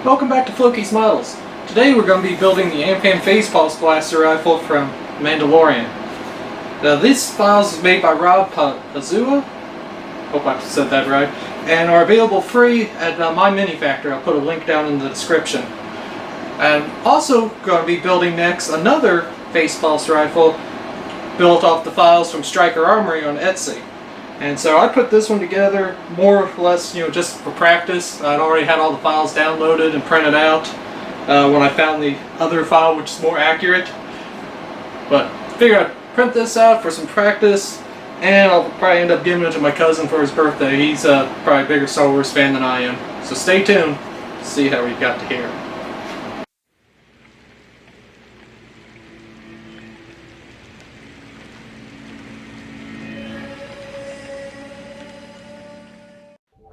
Welcome back to Floki's Models. Today we're going to be building the Amban Phase Pulse Blaster Rifle from Mandalorian. Now this file is made by Rob Pauza, hope I said that right, and are available free at Myminifactory. I'll put a link down in the description. I'm also going to be building next another Phase Pulse Rifle built off the files from Striker Armory on Etsy. And so I put this one together more or less, just for practice. I'd already had all the files downloaded and printed out when I found the other file, which is more accurate. But figured I'd print this out for some practice, and I'll probably end up giving it to my cousin for his birthday. He's probably a bigger Star Wars fan than I am. So stay tuned to see how we got to here.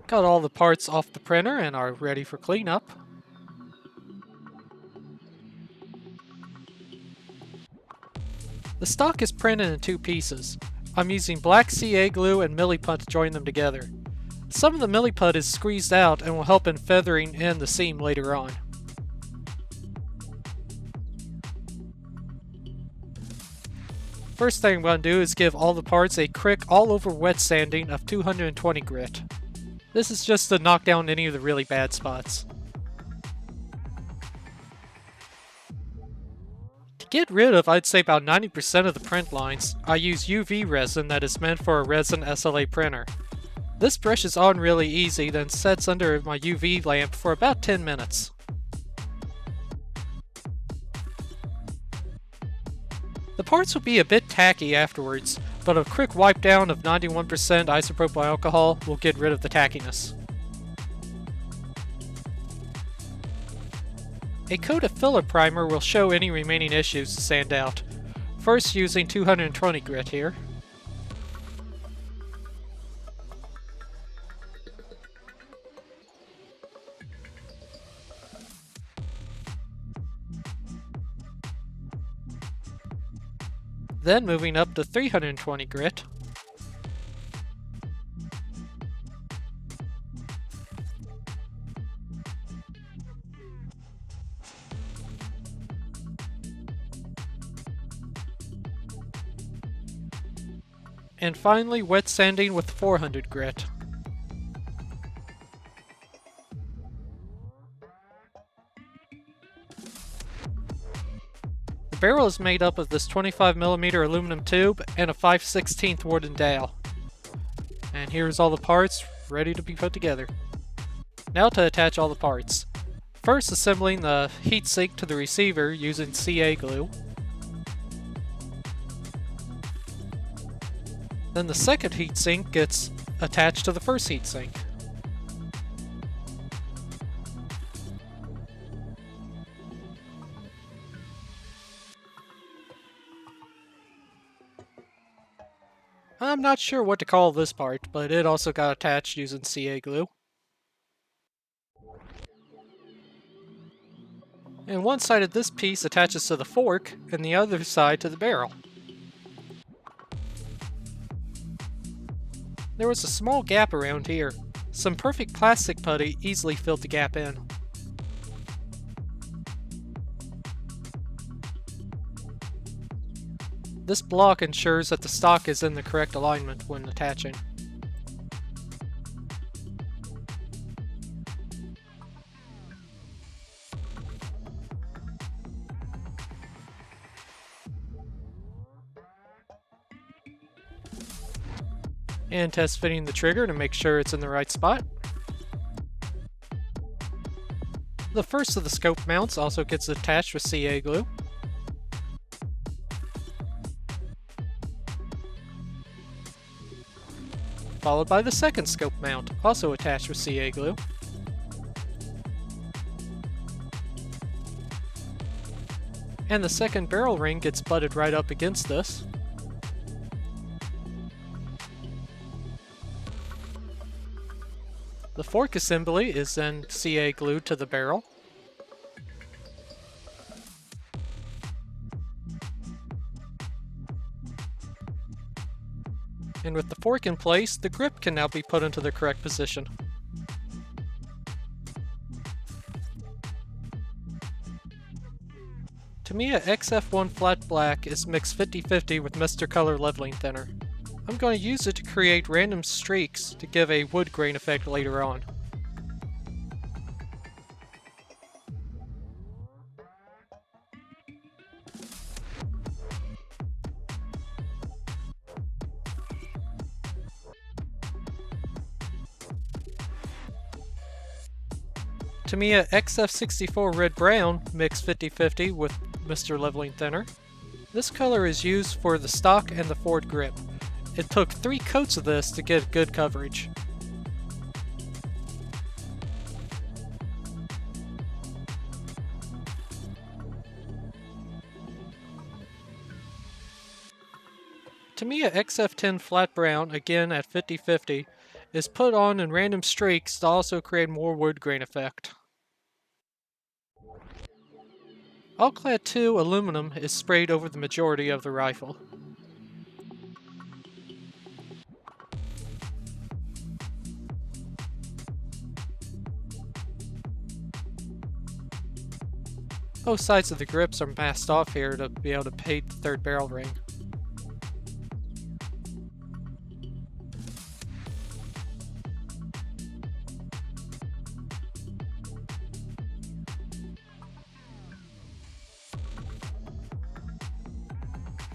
Got all the parts off the printer and are ready for cleanup. The stock is printed in two pieces. I'm using black CA glue and milliput to join them together. Some of the milliput is squeezed out and will help in feathering in the seam later on. First thing I'm going to do is give all the parts a quick all-over wet sanding of 220 grit. This is just to knock down any of the really bad spots. To get rid of, I'd say about 90% of the print lines, I use UV resin that is meant for a resin SLA printer. This brushes on really easy, then sets under my UV lamp for about 10 minutes. The parts will be a bit tacky afterwards, but a quick wipe down of 91% isopropyl alcohol will get rid of the tackiness. A coat of filler primer will show any remaining issues to sand out. First using 220 grit here. Then moving up to 320 grit. And finally wet sanding with 400 grit. The barrel is made up of this 25mm aluminum tube and a 5/16 wooden dowel. And here's all the parts ready to be put together. Now to attach all the parts. First assembling the heatsink to the receiver using CA glue. Then the second heatsink gets attached to the first heatsink. I'm not sure what to call this part, but it also got attached using CA glue. And one side of this piece attaches to the fork, and the other side to the barrel. There was a small gap around here. Some perfect plastic putty easily filled the gap in. This block ensures that the stock is in the correct alignment when attaching. And test fitting the trigger to make sure it's in the right spot. The first of the scope mounts also gets attached with CA glue. Followed by the second scope mount, also attached with CA glue. And the second barrel ring gets butted right up against this. The fork assembly is then CA glued to the barrel. And with the fork in place, the grip can now be put into the correct position. Tamiya XF1 Flat Black is mixed 50-50 with Mr. Color Leveling Thinner. I'm going to use it to create random streaks to give a wood grain effect later on. Tamiya XF64 Red Brown mixed 50-50 with Mr. Leveling Thinner. This color is used for the stock and the forward grip. It took 3 coats of this to get good coverage. Tamiya XF10 Flat Brown, again at 50-50, is put on in random streaks to also create more wood grain effect. Alclad II aluminum is sprayed over the majority of the rifle. Both sides of the grips are masked off here to be able to paint the third barrel ring.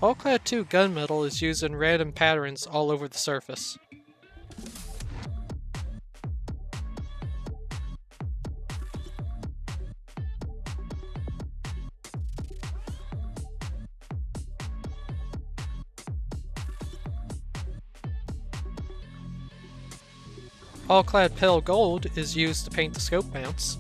Alclad II gunmetal is used in random patterns all over the surface. Alclad Pale Gold is used to paint the scope mounts.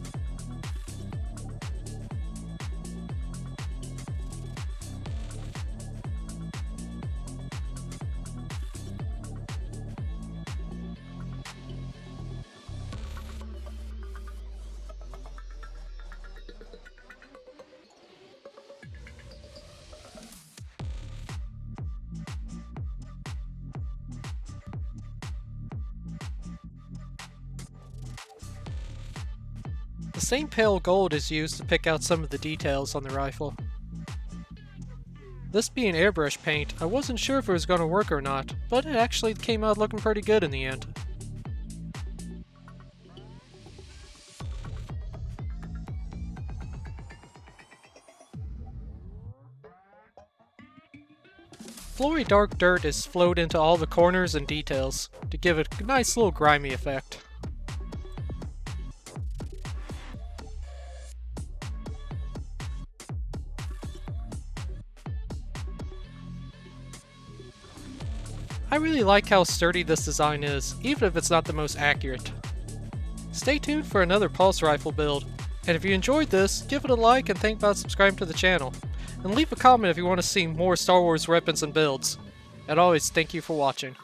The same pale gold is used to pick out some of the details on the rifle. This being airbrush paint, I wasn't sure if it was going to work or not, but it actually came out looking pretty good in the end. Flory dark dirt is flowed into all the corners and details to give it a nice little grimy effect. I really like how sturdy this design is, even if it's not the most accurate. Stay tuned for another pulse rifle build, and if you enjoyed this, give it a like and think about subscribing to the channel. And leave a comment if you want to see more Star Wars weapons and builds. And always, thank you for watching.